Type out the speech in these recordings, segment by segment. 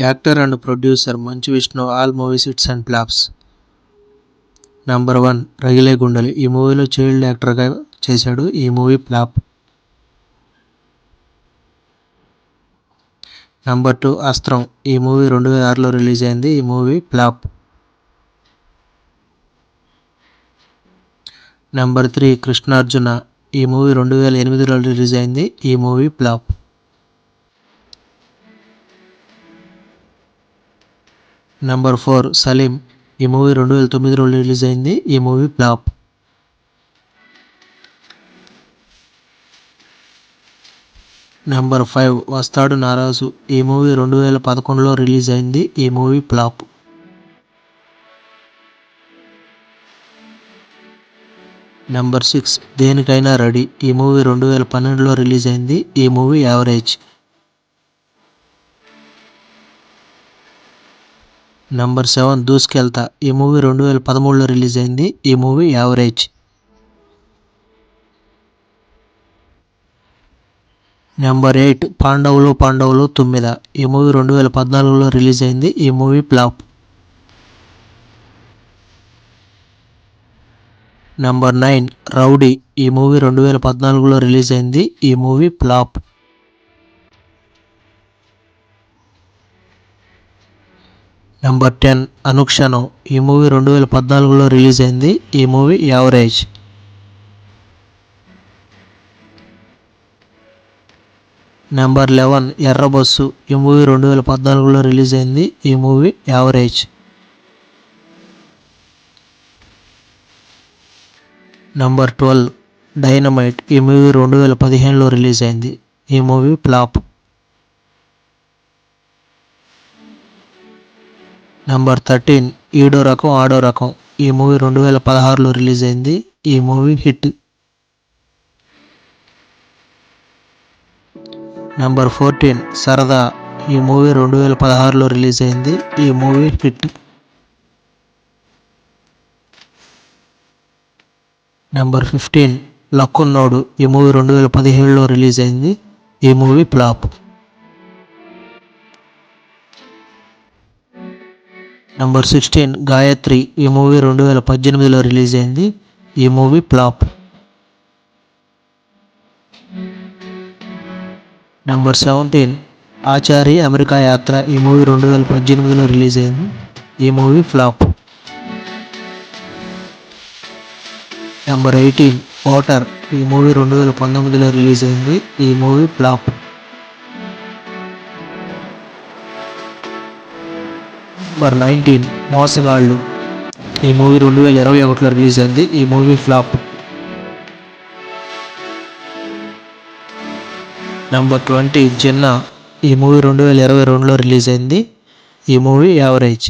Actor and producer Manchu Vishnu. All movies hits and flops. Number 1 రగిలే గుండెలు. ఈ మూవీలో చైల్డ్ యాక్టర్గా చేశాడు. ఈ మూవీ ఫ్లాప్. నంబర్ 2 అస్త్రం. ఈ మూవీ 2006లో రిలీజ్ అయింది. ఈ మూవీ ఫ్లాప్. నంబర్ 3 కృష్ణార్జున. ఈ మూవీ 2008లో రిలీజ్ అయింది. ఈ మూవీ ఫ్లాప్. నంబర్ 4 సలీం. ఈ మూవీ 2009లో రిలీజ్ అయింది. ఈ మూవీ ఫ్లాప్. నంబర్ 5 వస్తాడు నారాజు. ఈ మూవీ 2011లో రిలీజ్ అయింది. ఈ మూవీ ఫ్లాప్. నంబర్ 6 దేనికైనా రెడీ. ఈ మూవీ 2012లో రిలీజ్ అయింది. ఈ మూవీ యావరేజ్. నంబర్ 7 దూసుకెళ్తా. ఈ మూవీ 2013లో రిలీజ్ అయింది. ఈ మూవీ యావరేజ్. నంబర్ 8 పాండవులు 9. ఈ మూవీ 2014లో రిలీజ్ అయింది. ఈ మూవీ ఫ్లాప్. Number 9 rowdy. ఈ మూవీ 2014లో రిలీజ్ అయింది. ఈ మూవీ ఫ్లాప్. నంబర్ 10 అనుక్షణం. ఈ మూవీ 2014లో రిలీజ్ అయింది. ఈ మూవీ యావరేజ్. నంబర్ 11 ఎర్రబస్సు. ఈ మూవీ 2014లో రిలీజ్ అయింది. ఈ మూవీ యావరేజ్. Number 12 dynamite. ఈ మూవీ 2015లో రిలీజ్ అయింది. ఈ మూవీ ఫ్లాప్. నంబర్ 13 ఈడో రకం ఆడో రకం. ఈ మూవీ 2016లో రిలీజ్ అయింది. ఈ మూవీ హిట్. నంబర్ 14 సరదా. ఈ మూవీ 2016లో రిలీజ్ అయింది. ఈ మూవీ హిట్. నంబర్ 15 లక్కున్నోడు. ఈ మూవీ 2017లో రిలీజ్ అయింది. ఈ మూవీ ఫ్లాప్. నంబర్ 16 గాయత్రి. ఈ మూవీ 2018లో రిలీజ్ అయింది. ఈ movie flop. Number 17 Achari America యాత్ర. ఈ మూవీ 2018లో రిలీజ్ అయింది. ఈ మూవీ ఫ్లాప్. Number 18 voter. ఈ మూవీ 2019లో రిలీజ్ అయింది. ఈ మూవీ ఫ్లాప్. నంబర్ 19 మోసగాళ్ళు. ఈ మూవీ 2021లో రిలీజ్ అయింది. ఈ మూవీ ఫ్లాప్. నంబర్ 20 జిన్నా. ఈ మూవీ 2022లో రిలీజ్ అయింది. ఈ మూవీ యావరేజ్.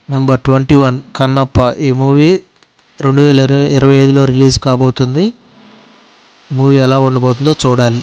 నంబర్ 21 కన్నప్ప. ఈ మూవీ 2025లో రిలీజ్ కాబోతుంది. మూవీ ఎలా ఉండబోతుందో చూడాలి.